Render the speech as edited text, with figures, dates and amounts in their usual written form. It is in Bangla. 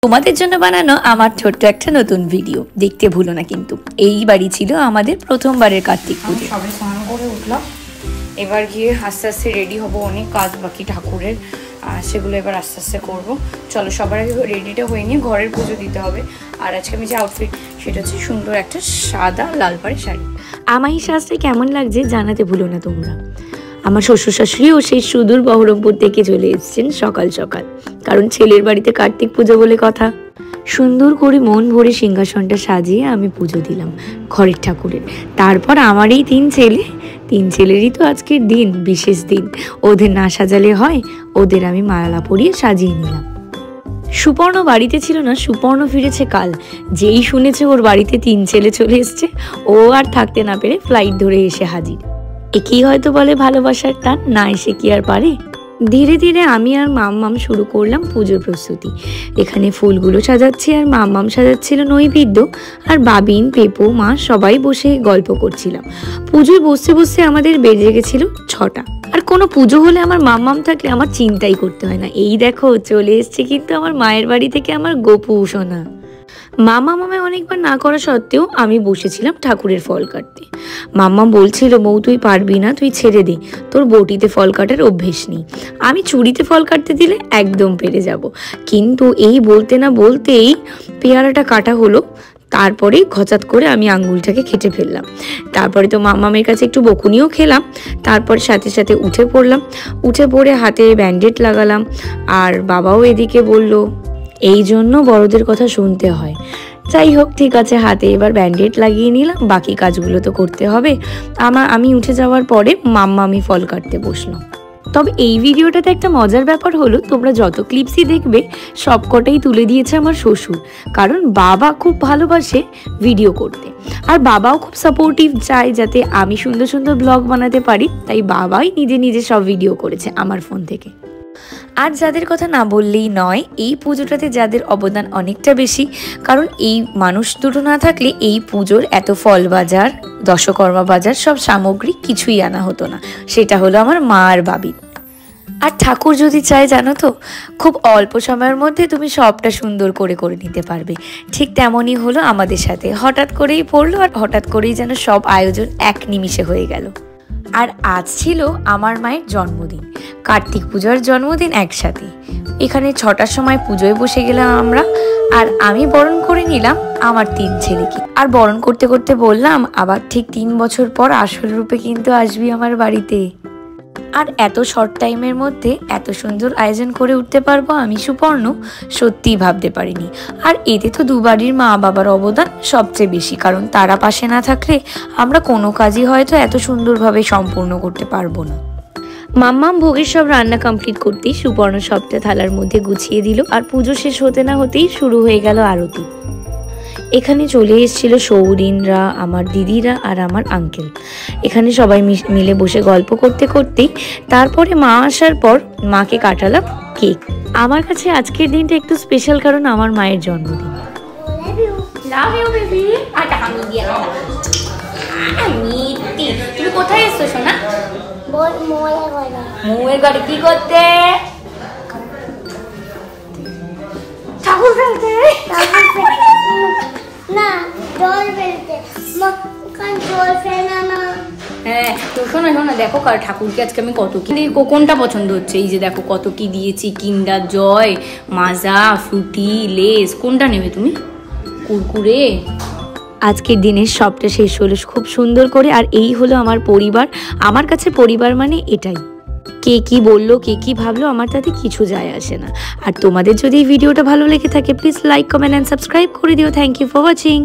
তোমাদের জন্য বানানো আমার ছোট্ট একটা নতুন ভিডিও দেখতে ভুলো না কিন্তু। এই বাড়ি ছিল আমাদের প্রথমবারের কার্তিক পুজো। সবে স্নান করে উঠলাম, এবার গিয়ে আস্তে আস্তে রেডি হব। অনেক কাজ বাকি ঠাকুরের, সেগুলো এবার আস্তে আস্তে করবো। চলো সবার আগে রেডিটা হয়ে নিয়ে ঘরের পুজো দিতে হবে। আর আজকে আমি যে আউটফিট, সেটা হচ্ছে সুন্দর একটা সাদা লাল পাড়ের শাড়ি। আমার এই সাজটা কেমন লাগছে জানাতে ভুলো না তোমরা। আমার শ্বশুর শাশুড়িও সেই সুদূর বহরমপুর থেকে চলে এসেছেন সকাল সকাল, কারণ ছেলের বাড়িতে কার্তিক পুজো বলে কথা। সুন্দর করে মন ভরে সিংহাসনটা সাজিয়ে আমি পুজো দিলাম ঘরের ঠাকুরের। তারপর আমার এই তিন ছেলেরই তো আজকের দিন, বিশেষ দিন। ওদের না সাজালে হয়, ওদের আমি মালা পরিয়ে সাজিয়ে নিলাম। সুপর্ণ বাড়িতে ছিল না, সুপর্ণ ফিরেছে কাল। যেই শুনেছে ওর বাড়িতে তিন ছেলে চলে এসছে, ও আর থাকতে না পেরে ফ্লাইট ধরে এসে হাজির। একেই হয়তো বলে ভালোবাসার টান, না এসে কি আর পারে। ধীরে ধীরে আমি আর মাম্মাম শুরু করলাম পুজোর প্রস্তুতি। এখানে ফুলগুলো সাজাচ্ছি আর মাম্মাম সাজাচ্ছিল নৈবেদ্য, আর বাবিন, পেপো, মা সবাই বসে গল্প করছিলাম। পুজোয় বসতে বসতে আমাদের বেজে গেছিল 6টা। আর কোনো পুজো হলে আমার মাম্মাম থাকলে আমার চিন্তাই করতে হয় না। এই দেখো চলে এসছে কিন্তু আমার মায়ের বাড়ি থেকে আমার গোপু সোনা। মামা মামায় অনেকবার না করা সত্ত্বেও আমি বসেছিলাম ঠাকুরের ফল কাটতে। মাম্মা বলছিল, মৌ তুই পারবি না, তুই ছেড়ে দে, তোর বটিতে ফল কাটার অভ্যেস নেই। আমি চুড়িতে ফল কাটতে দিলে একদম পেরে যাব। কিন্তু এই বলতে না বলতেই পেয়ারাটা কাটা হলো। তারপরে খচাত করে আমি আঙ্গুলটাকে কেটে ফেললাম। তারপরে তো মামামের কাছে একটু বকুনিও খেলাম। তারপর সাথে সাথে উঠে পড়লাম। উঠে পড়ে হাতে ব্যান্ডেড লাগালাম। আর বাবাও এদিকে বলল, এই জন্য বড়দের কথা শুনতে হয়। যাই হোক, ঠিক আছে, হাতে এবার ব্যান্ডেড লাগিয়ে নিলাম, বাকি কাজগুলো তো করতে হবে। আমি উঠে যাওয়ার পরে আমি ফল কাটতে বসলাম। তবে এই ভিডিওটাতে একটা মজার ব্যাপার হলো, তোমরা যত ক্লিপসই দেখবে সবকটাই তুলে দিয়েছে আমার শ্বশুর। কারণ বাবা খুব ভালোবাসে ভিডিও করতে, আর বাবাও খুব সাপোর্টিভ, চায় যাতে আমি সুন্দর সুন্দর ব্লগ বানাতে পারি। তাই বাবাই নিজে নিজে সব ভিডিও করেছে আমার ফোন থেকে। আর যাদের কথা না বললেই নয়, এই পুজোটাতে যাদের অবদান অনেকটা বেশি, কারণ এই মানুষ দুটো না থাকলে এই পুজোর এত ফল বাজার, দশকর্মা বাজার, সব সামগ্রী কিছুই আনা হতো না। সেটা হলো আমার মা আর বাবি। আর ঠাকুর যদি চায়, জানো তো, খুব অল্প সময়ের মধ্যে তুমি সবটা সুন্দর করে করে নিতে পারবে। ঠিক তেমনই হলো আমাদের সাথে। হঠাৎ করেই পড়লো, আর হঠাৎ করেই যেন সব আয়োজন এক নিমিষে হয়ে গেল। আর আজ ছিল আমার মায়ের জন্মদিন, কার্তিক পূজার জন্মদিন একসাথে। এখানে 6টার সময় পুজোয় বসে গেলাম আমরা। আর আমি বরণ করে নিলাম আমার 3 ছেলেকে। আর বরণ করতে করতে বললাম, আবার ঠিক 3 বছর পর আসল রূপে কিন্তু আসবি আমার বাড়িতে। আর এত শর্ট টাইমের মধ্যে এত সুন্দর আয়োজন করে উঠতে পারবো আমি সুপর্ণ সত্যিই ভাবতে পারিনি। আর এতে তো দুবাড়ির মা বাবার অবদান সবচেয়ে বেশি, কারণ তারা পাশে না থাকলে আমরা কোনো কাজই হয়তো এত সুন্দরভাবে সম্পূর্ণ করতে পারবো না। মাম্মাম ভোগের সব রান্না কমপ্লিট করতেই সুপর্ণ সবটা থালার মধ্যে গুছিয়ে দিল। আর পুজো শেষ হতে না হতেই শুরু হয়ে গেল আরতি। এখানে চলে এসেছিল সৌরিনরা, আমার দিদিরা আর আমার আঙ্কেল। এখানে সবাই মিলে বসে গল্প করতে করতেই তারপরে মা আসার পর মাকে কাটালাম কেক। আমার কাছে আজকের দিনটা একটু স্পেশাল, কারণ আমার মায়ের জন্মদিন। তুমি কোথায় এসছো সোনা? মৌয়ের ঘরে কি করতে? ঠাকুর ফেলতে না, জল ফেলতে। হ্যাঁ তো শোনো শোনো, দেখো ঠাকুরকে আজকে আমি কত কি, কোনটা পছন্দ হচ্ছে? এই যে দেখো কত কি দিয়েছি, কিন্ডার জয়, মাজা, ফ্রুটি, লেস। কোনটা নেবে তুমি? কুরকুরে। আজকের দিনের সবটা শেষ হলো খুব সুন্দর করে। আর এই হলো আমার পরিবার। আমার কাছে পরিবার মানে এটাই। কে কি বললো, কে কি ভাবলো, আমার তাতে কিছু যায় আসে না। আর তোমাদের যদি এই ভিডিওটা ভালো লেগে থাকে, please like, comment and subscribe করে দিও। Thank you for watching.